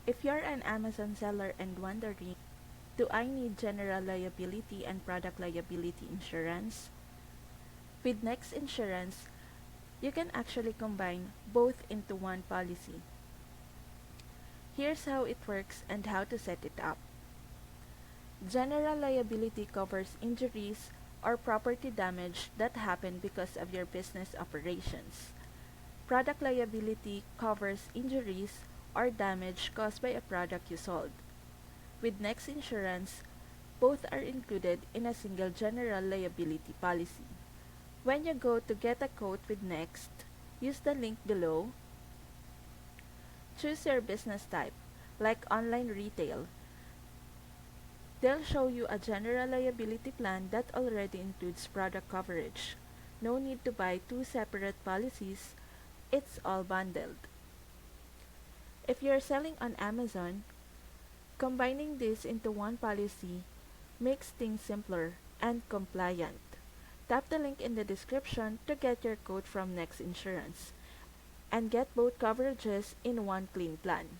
If you're an Amazon seller and wondering, do I need general liability and product liability insurance? With Next Insurance, you can actually combine both into one policy. Here's how it works and how to set it up. General liability covers injuries or property damage that happen because of your business operations. Product liability covers injuries or damage caused by a product you sold. With Next Insurance, both are included in a single general liability policy. When you go to get a quote with Next, use the link below. Choose your business type, like online retail. They'll show you a general liability plan that already includes product coverage. No need to buy two separate policies, it's all bundled. If you're selling on Amazon, combining this into one policy makes things simpler and compliant. Tap the link in the description to get your quote from Next Insurance and get both coverages in one clean plan.